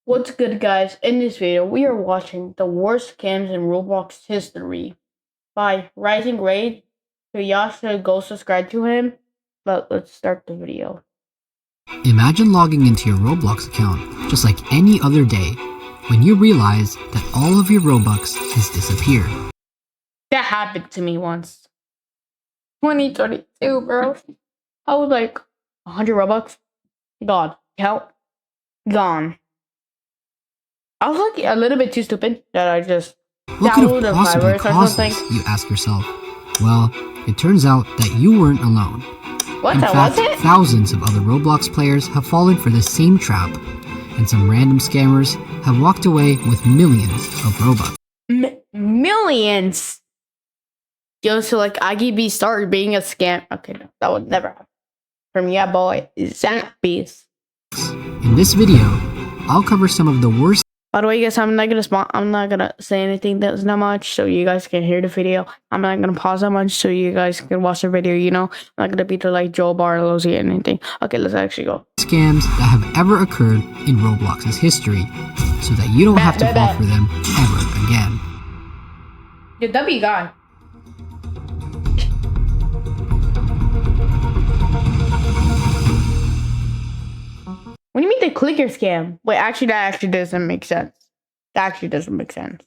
What's good, guys? In this video, we are watching the worst scams in Roblox history by Rising Raid. So y'all should go subscribe to him. But let's start the video. Imagine logging into your Roblox account just like any other day when you realize that all of your Robux has disappeared. That happened to me once. 2022, bro. I was like 100 Robux. Gone. Count. Gone. I was like a little bit too stupid that I just What could have downloaded a possibly virus or caused something. this, you ask yourself? Well, it turns out that you weren't alone. What In the fact, was it? thousands of other Roblox players have fallen for the same trap, and some random scammers have walked away with millions of Robux. Millions. Yo, so like IGB started being a scam. Okay, no, that would never happen. From yeah, boy, that piece. In this video, I'll cover some of the worst By the way, guys, I'm not gonna say anything that's not much, so you guys can hear the video. I'm not gonna pause that much, so you guys can watch the video. You know, I'm not gonna be to like Joe Barlow's or anything. Okay, let's actually go. scams that have ever occurred in Roblox's history, so that you don't have to fall for them ever again. Yo, W guy. What do you mean the clicker scam? Wait, actually, that actually doesn't make sense. That actually doesn't make sense.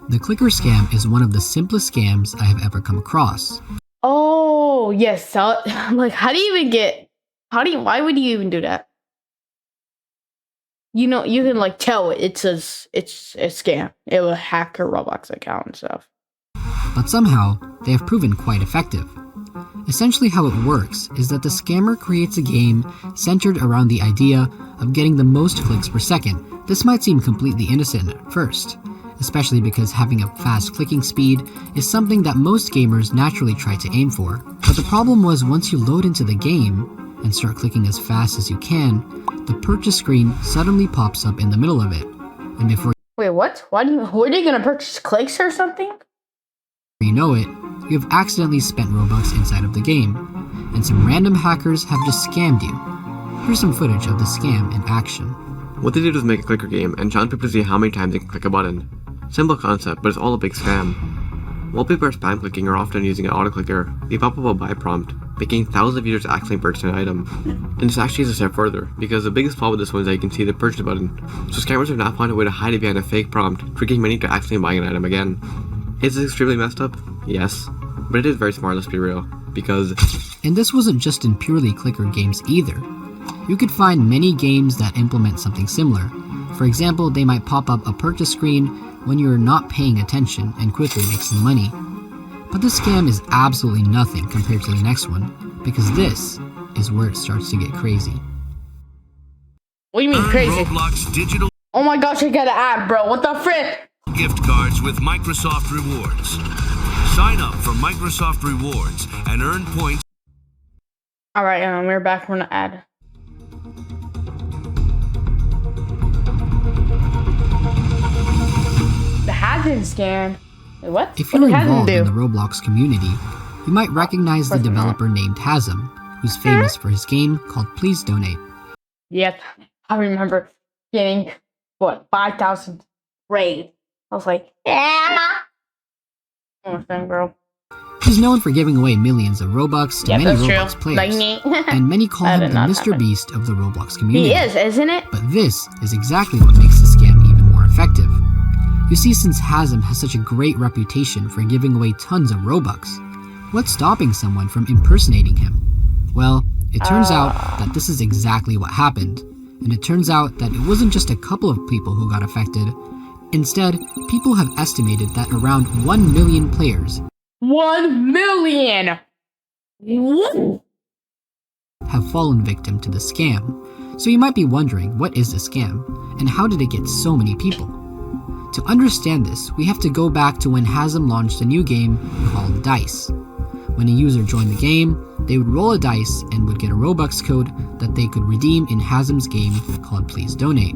The clicker scam is one of the simplest scams I have ever come across. Oh, yes. So, like, how do you even get... Why would you even do that? You know, you can, like, tell it's a scam. It will hack your Roblox account and stuff. But somehow, they have proven quite effective. Essentially how it works is that the scammer creates a game centered around the idea of getting the most clicks per second. This might seem completely innocent at first, especially because having a fast clicking speed is something that most gamers naturally try to aim for. But the problem was once you load into the game and start clicking as fast as you can, the purchase screen suddenly pops up in the middle of it. And before Wait, what? Were you gonna purchase clicks or something? you know it, you have accidentally spent Robux inside of the game, and some random hackers have just scammed you. Here's some footage of the scam in action. What they did was make a clicker game and challenge people to see how many times they can click a button. Simple concept, but it's all a big scam. While people are spam clicking or often using an auto clicker, they pop up a buy prompt, making thousands of users accidentally purchase an item. And this actually is a step further, because the biggest flaw with this one is that you can see the purchase button, so scammers have now found a way to hide it behind a fake prompt, tricking many to accidentally buying an item again. Is this extremely messed up? Yes. But it is very smart, let's be real, because... And this wasn't just in purely clicker games either. You could find many games that implement something similar. For example, they might pop up a purchase screen when you're not paying attention and quickly make some money. But this scam is absolutely nothing compared to the next one, because this is where it starts to get crazy. What do you mean crazy? Roblox digital Oh my gosh, I got an ad, bro. What the frick? gift cards with Microsoft Rewards. Sign up for Microsoft Rewards and earn points. Alright, we're back from the ad. The Hazard scam. Wait, what? If What you're did Hazard involved do? in the Roblox community, you might recognize the Of course not. developer named Hazem, who's famous for his game called Please Donate. Yep, I remember getting, what, 5,000 raid. I was like, yeah! Oh, girl. He's known for giving away millions of Robux to Yep, many that's Roblox true. players, Like me. and many call That him did the not Mr. happen. Beast of the Roblox community. He is, isn't it? But this is exactly what makes the scam even more effective. You see, since Hazem has such a great reputation for giving away tons of Robux, what's stopping someone from impersonating him? Well, it turns out that this is exactly what happened, and it turns out that it wasn't just a couple of people who got affected. Instead, people have estimated that around 1 million players 1 million! What? have fallen victim to the scam. So you might be wondering, what is the scam, and how did it get so many people? To understand this, we have to go back to when Hazem launched a new game called Dice. When a user joined the game, they would roll a dice and would get a Robux code that they could redeem in Hazem's game called Please Donate.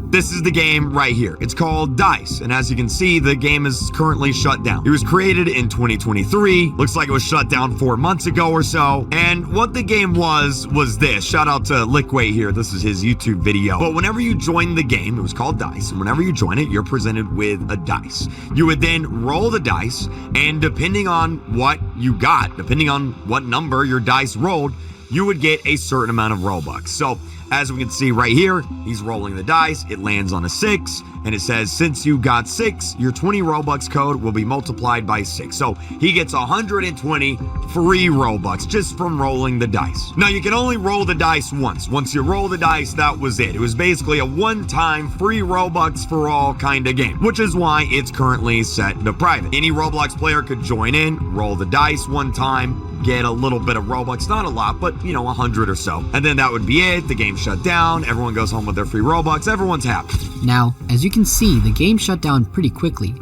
this is the game right here. It's called Dice, and as you can see, the game is currently shut down. It was created in 2023. Looks like it was shut down 4 months ago or so. And what the game was this. Shout out to Lickway here. This is his YouTube video. But whenever you join the game, it was called Dice, and whenever you join it, you're presented with a dice. You would then roll the dice, and depending on what you got, depending on what number your dice rolled, you would get a certain amount of Robux. So as we can see right here, he's rolling the dice, it lands on a 6, and it says, since you got 6, your 20 Robux code will be multiplied by 6. So he gets 120 free Robux just from rolling the dice. Now you can only roll the dice once. Once you roll the dice, that was it. It was basically a one-time free Robux for all kind of game, which is why it's currently set to private. Any Roblox player could join in, roll the dice one time, get a little bit of Robux, not a lot, but 100 or so. And then that would be it. The game shut down. Everyone goes home with their free Robux. Everyone's happy. Now, as you can see, the game shut down pretty quickly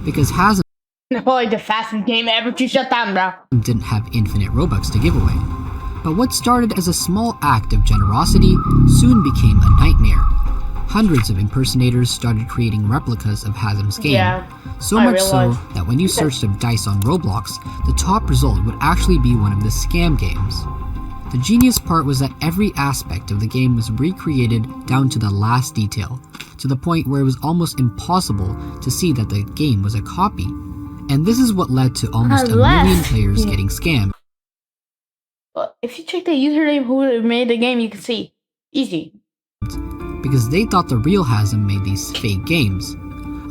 because Hasm Probably the fastest game ever to shut down, bro. didn't have infinite Robux to give away. But what started as a small act of generosity soon became a nightmare. Hundreds of impersonators started creating replicas of Hasm's game. Yeah, So I much so realized. that when you searched up Dice on Roblox, the top result would actually be one of the scam games. The genius part was that every aspect of the game was recreated down to the last detail, to the point where it was almost impossible to see that the game was a copy. And this is what led to almost a million players getting scammed. Well, if you check the username who made the game, you can see. Easy. Because they thought the real Hasm made these fake games.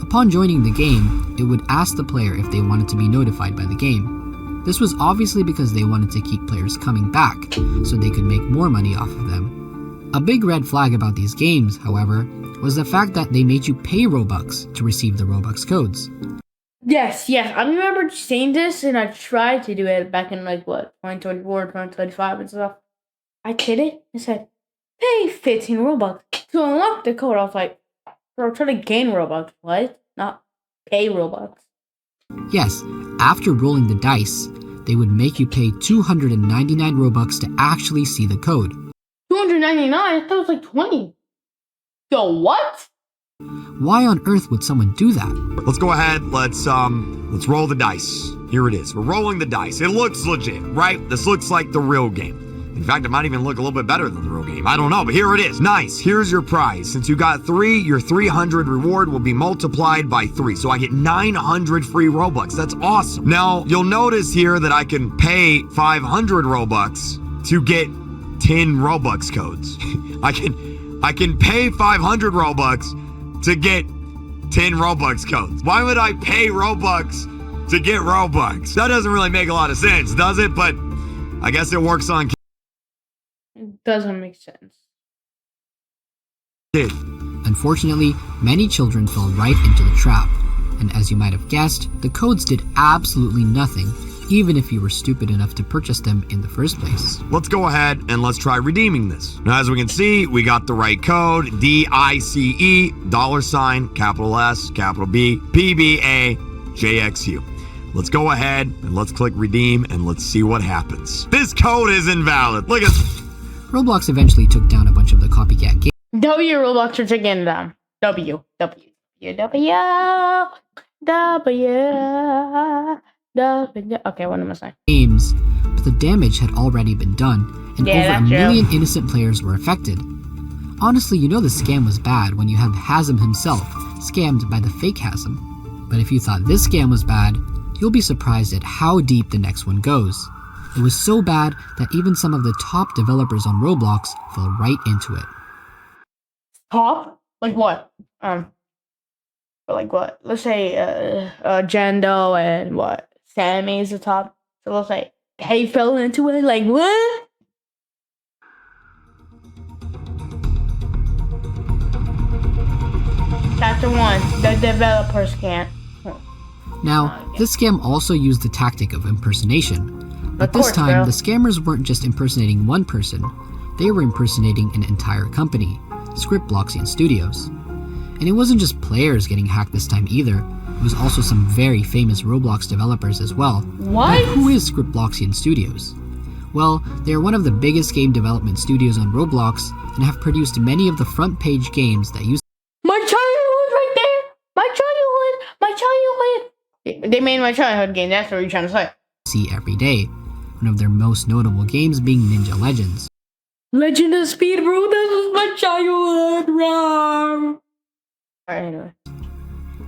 Upon joining the game, it would ask the player if they wanted to be notified by the game. This was obviously because they wanted to keep players coming back, so they could make more money off of them. A big red flag about these games, however, was the fact that they made you pay Robux to receive the Robux codes. Yes. I remember saying this, and I tried to do it back in 2024, 2025 and stuff. I did it. I said, pay 15 Robux to unlock the code. I was like, bro, trying to gain Robux. What? Not pay Robux. Yes, after rolling the dice, they would make you pay 299 Robux to actually see the code. 299? I thought it was like 20. Yo, what? Why on earth would someone do that? Let's go ahead. Let's roll the dice. Here it is. We're rolling the dice. It looks legit, right? This looks like the real game. In fact, it might even look a little bit better than the real game. I don't know, but here it is. Nice. Here's your prize. Since you got 3, your 300 reward will be multiplied by 3. So I get 900 free Robux. That's awesome. Now, you'll notice here that I can pay 500 Robux to get 10 Robux codes. I can pay 500 Robux to get 10 Robux codes. Why would I pay Robux to get Robux? That doesn't really make a lot of sense, does it? But I guess it works on It doesn't make sense. kids. Unfortunately, many children fell right into the trap. And as you might have guessed, the codes did absolutely nothing, even if you were stupid enough to purchase them in the first place. Let's go ahead and let's try redeeming this. Now, as we can see, we got the right code, DICE, $, capital S, capital B, PBA, JXU. Let's go ahead and let's click redeem and let's see what happens. This code is invalid. Look at Roblox eventually took down a bunch of the copycat games. W Roblox are taking it down. W. Okay, what am I saying? Games, but the damage had already been done, and Yeah, over a that's true. million innocent players were affected. Honestly, you know the scam was bad when you have Hasm himself scammed by the fake Hasm. But if you thought this scam was bad, you'll be surprised at how deep the next one goes. It was so bad that even some of the top developers on Roblox fell right into it. Top? Like what? Like what? Let's say Jando and what? Sammy is the top. So let's say they fell into it. Like what? That's the one. The developers can't. Now, this scam also used the tactic of impersonation. But Of this course, time, bro. the scammers weren't just impersonating one person, they were impersonating an entire company, Scriptbloxian Studios. And it wasn't just players getting hacked this time either, it was also some very famous Roblox developers as well. What? But who is Scriptbloxian Studios? Well, they are one of the biggest game development studios on Roblox and have produced many of the front page games that use My They made my childhood game. That's what you're trying to say. see every day. One of their most notable games being Ninja Legends. Legend of Speed, bro. This was my childhood. Alright, anyway.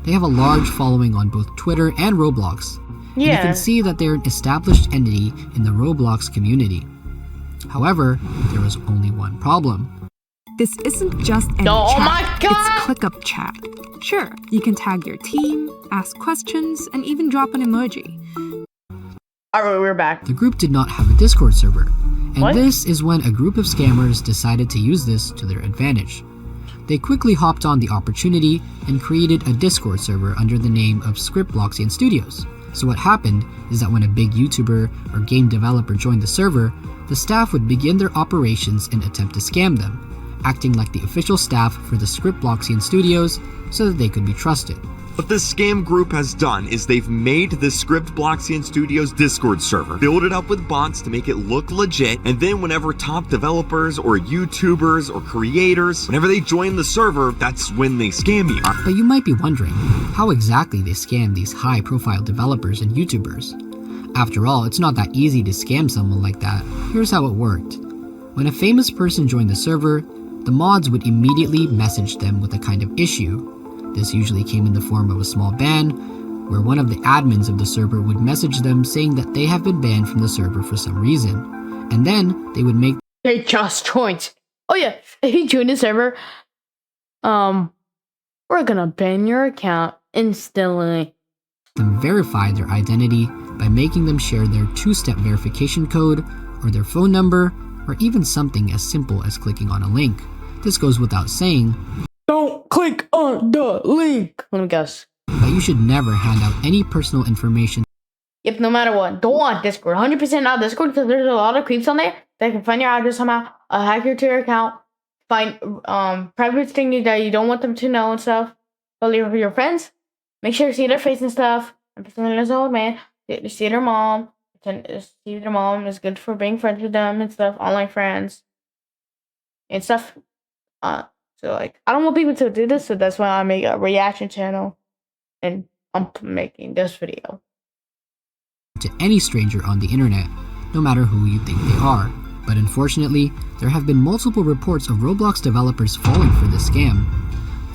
They have a large following on both Twitter and Roblox. And you Yeah. can see that they're an established entity in the Roblox community. However, there was only one problem. This isn't just any Oh chat. my God! It's ClickUp chat. Sure, you can tag your team, ask questions, and even drop an emoji. Alright, we're back. The group did not have a Discord server, and What? this is when a group of scammers decided to use this to their advantage. They quickly hopped on the opportunity and created a Discord server under the name of Scriptbloxian Studios. So what happened is that when a big YouTuber or game developer joined the server, the staff would begin their operations and attempt to scam them, acting like the official staff for the Scriptbloxian Studios so that they could be trusted. What this scam group has done is they've made the Scriptbloxian Studios Discord server, build it up with bots to make it look legit, and then whenever top developers or YouTubers or creators, whenever they join the server, that's when they scam you. But you might be wondering how exactly they scam these high-profile developers and YouTubers. After all, it's not that easy to scam someone like that. Here's how it worked. When a famous person joined the server, the mods would immediately message them with a kind of issue. This usually came in the form of a small ban, where one of the admins of the server would message them saying that they have been banned from the server for some reason. And then they would make They just joined. Oh yeah, if you join the server, we're gonna ban your account instantly. them verify their identity by making them share their two-step verification code, or their phone number, or even something as simple as clicking on a link. This goes without saying, Don't click on the link. Let me guess. but you should never hand out any personal information Yep, no matter what. Don't want Discord. 100% not Discord because there's a lot of creeps on there that can find your address somehow, hack your Twitter account, find private things that you don't want them to know and stuff. But leave it for your friends. Make sure you see their face and stuff. And pretend as an old man. You see their mom. Pretend to see their mom is good for being friends with them and stuff. Online friends. And stuff. So like I don't want people to do this, so that's why I make a reaction channel. And I'm making this video. to any stranger on the internet, no matter who you think they are. But unfortunately, there have been multiple reports of Roblox developers falling for this scam.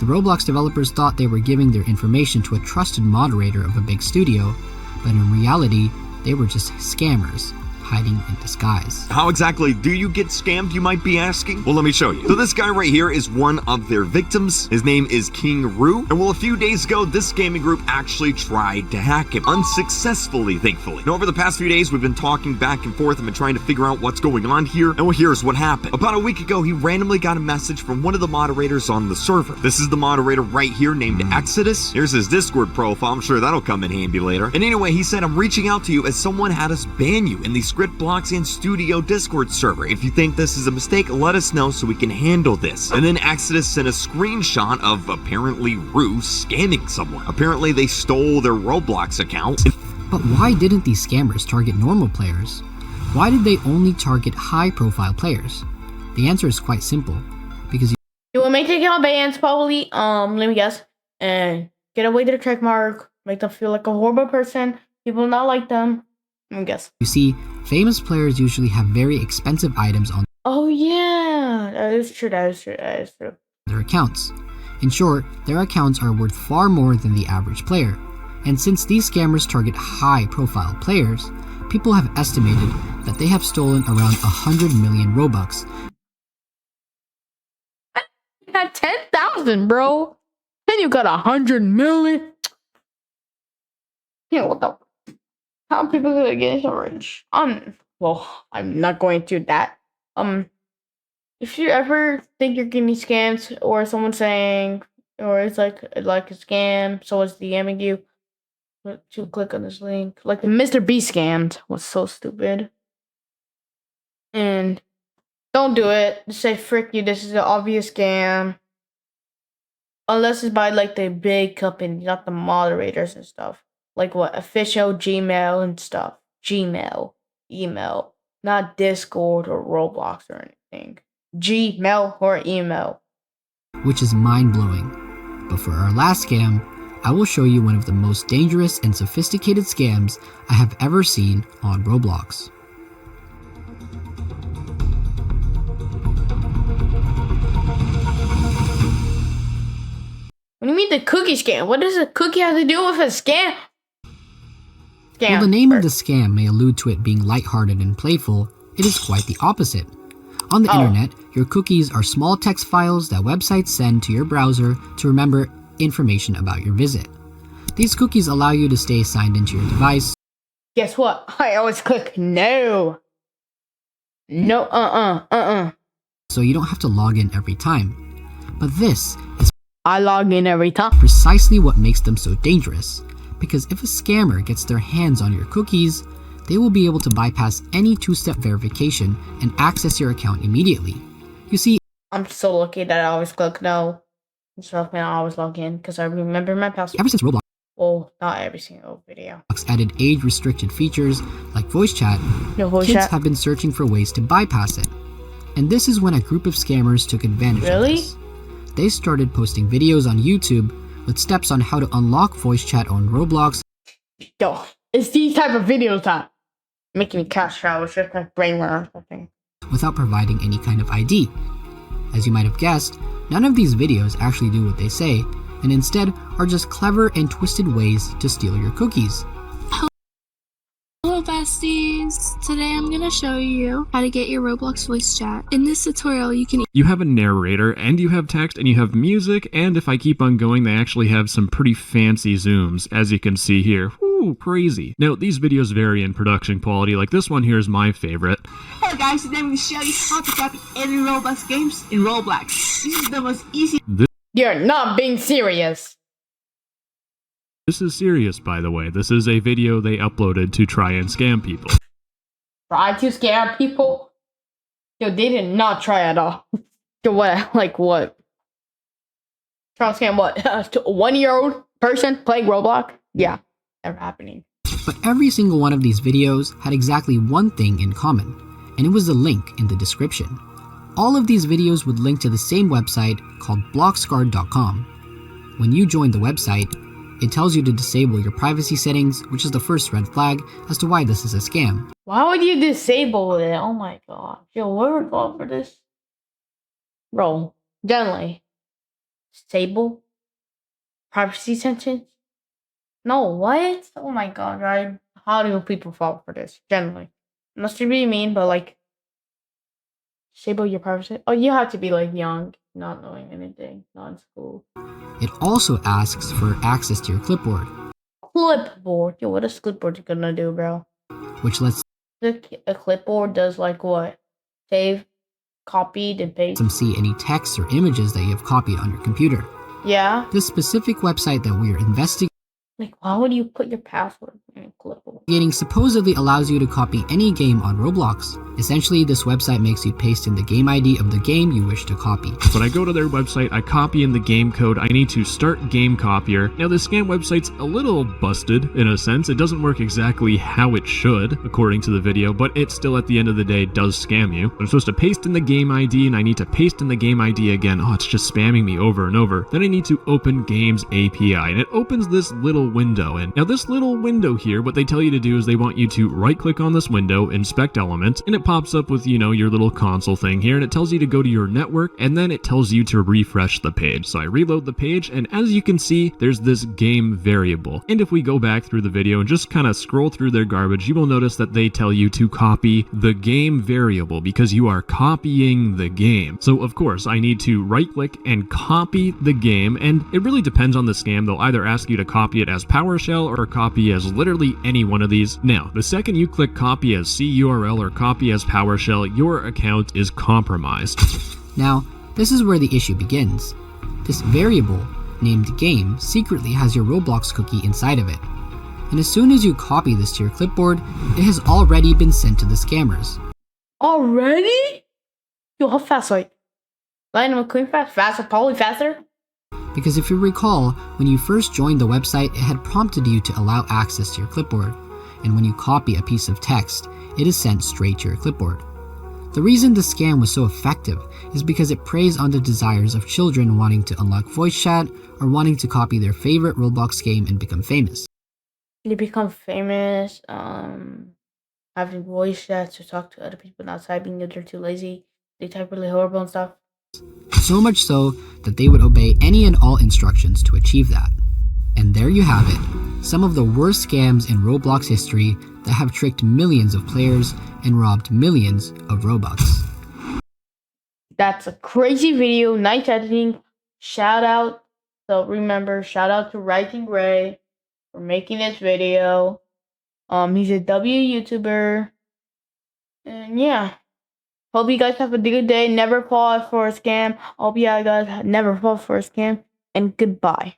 The Roblox developers thought they were giving their information to a trusted moderator of a big studio, but in reality, they were just scammers, hiding in disguise. How exactly do you get scammed, you might be asking? Well, let me show you. So this guy right here is one of their victims. His name is King Roo. And well, a few days ago, this scamming group actually tried to hack him. Unsuccessfully, thankfully. And over the past few days, we've been talking back and forth and been trying to figure out what's going on here. And well, here's what happened. About a week ago, he randomly got a message from one of the moderators on the server. This is the moderator right here named Exodus. Here's his Discord profile. I'm sure that'll come in handy later. And anyway, he said, I'm reaching out to you as someone had us ban you in the Scriptbloxian Studio Discord server. If you think this is a mistake, let us know so we can handle this. And then Exodus sent a screenshot of apparently Roo scamming someone. Apparently they stole their Roblox account. But why didn't these scammers target normal players? Why did they only target high-profile players? The answer is quite simple. Because You will make the account bans probably, let me guess, and get away their check mark, make them feel like a horrible person, people not like them. Let me guess. you see, famous players usually have very expensive items on Oh yeah, that is true, that is true, that is true. their accounts. In short, their accounts are worth far more than the average player. And since these scammers target high-profile players, people have estimated that they have stolen around 100 million Robux. You got 10,000, bro. Then you got 100 million. Yeah, what the? How people gonna get so rich? Well, I'm not going to do that. If you ever think you're getting scammed or someone saying, or it's like a scam, someone's DMing you, to click on this link. Like the Mr. B scammed was so stupid. And don't do it. Just say, frick you, this is an obvious scam. Unless it's by like the big company, not the moderators and stuff. Like what? Official Gmail and stuff. Gmail. Email. Not Discord or Roblox or anything. Gmail or email. Which is mind-blowing. But for our last scam, I will show you one of the most dangerous and sophisticated scams I have ever seen on Roblox. What do you mean the cookie scam? What does a cookie have to do with a scam? While the name of the scam may allude to it being lighthearted and playful, it is quite the opposite. On the internet, your cookies are small text files that websites send to your browser to remember information about your visit. These cookies allow you to stay signed into your device. Guess what? I always click no. No, So you don't have to log in every time. But this is I log in every time. precisely what makes them so dangerous. Because if a scammer gets their hands on your cookies, they will be able to bypass any two-step verification and access your account immediately. You see, I'm so lucky that I always click no. So I always log in because I remember my password. ever since Roblox Well, not every single video. added age-restricted features like voice chat, No voice kids chat. have been searching for ways to bypass it. And this is when a group of scammers took advantage of Really? this. They started posting videos on YouTube with steps on how to unlock voice chat on Roblox Yo, it's these type of videos that making me cash out. It's just my brain or something. without providing any kind of ID. As you might have guessed, none of these videos actually do what they say, and instead are just clever and twisted ways to steal your cookies. Hello besties! Today I'm gonna show you how to get your Roblox voice chat. In this tutorial You have a narrator, and you have text, and you have music, and if I keep on going, they actually have some pretty fancy zooms, as you can see here. Woo, crazy. Now, these videos vary in production quality, like this one here is my favorite. Hey guys, today I'm going to show you how to copy any Roblox games in Roblox. This is the most easy. You're not being serious. This is serious, by the way. This is a video they uploaded to try and scam people. Try to scare people? Yo, they did not try at all. Yo, what? Like what? Try to scam what? A 1-year-old person playing Roblox? Yeah, never happening. But every single one of these videos had exactly one thing in common, and it was the link in the description. All of these videos would link to the same website called blockscard.com. When you join the website, it tells you to disable your privacy settings, which is the first red flag as to why this is a scam. Why would you disable it? Oh my god. Yo, what are we going for this? Bro, generally. Disable? Privacy settings? No, what? Oh my god, right? How do people fall for this? Generally. Not to be mean, but like, disable your privacy. Oh, you have to be like young, not knowing anything, not in school. It also asks for access to your clipboard, Clipboard. Yo, what is clipboard gonna do, bro? which lets A clipboard does like what? Save, copied, and paste. them see any texts or images that you have copied on your computer. Yeah. This specific website that we are investigating Like, why would you put your password in a clipboard? supposedly allows you to copy any game on Roblox. Essentially, this website makes you paste in the game ID of the game you wish to copy. When I go to their website, I copy in the game code. I need to start game copier. Now, this scam website's a little busted in a sense. It doesn't work exactly how it should, according to the video, but it still at the end of the day does scam you. I'm supposed to paste in the game ID, and I need to paste in the game ID again. Oh, it's just spamming me over and over. Then I need to open Games API, and it opens this little window. And now this little window here, what they tell you to do is they want you to right click on this window, inspect element, and it pops up with, you know, your little console thing here, and it tells you to go to your network, and then it tells you to refresh the page. So I reload the page, and as you can see, there's this game variable. And if we go back through the video and just kind of scroll through their garbage, you will notice that they tell you to copy the game variable because you are copying the game. So of course, I need to right click and copy the game, and it really depends on the scam. They'll either ask you to copy it as PowerShell or copy as literally any one of these. Now, the second you click copy as CURL or copy as PowerShell, your account is compromised. Now, this is where the issue begins. This variable, named game, secretly has your Roblox cookie inside of it. And as soon as you copy this to your clipboard, it has already been sent to the scammers. Already? Yo, how fast? Like, Lightning McQueen fast? Faster? Probably faster? Because if you recall, when you first joined the website, it had prompted you to allow access to your clipboard. And when you copy a piece of text, it is sent straight to your clipboard. The reason the scam was so effective is because it preys on the desires of children wanting to unlock voice chat or wanting to copy their favorite Roblox game and become famous. They become famous, having voice chats to talk to other people outside being that they're too lazy. They type really horrible and stuff. So much so that they would obey any and all instructions to achieve that. And there you have it, some of the worst scams in Roblox history that have tricked millions of players and robbed millions of Robux. That's a crazy video, nice editing. Shout out. So remember, shout out to Rising Ray for making this video. He's a W YouTuber. And yeah. Hope you guys have a good day. Never fall for a scam. Hope you guys never fall for a scam. And goodbye.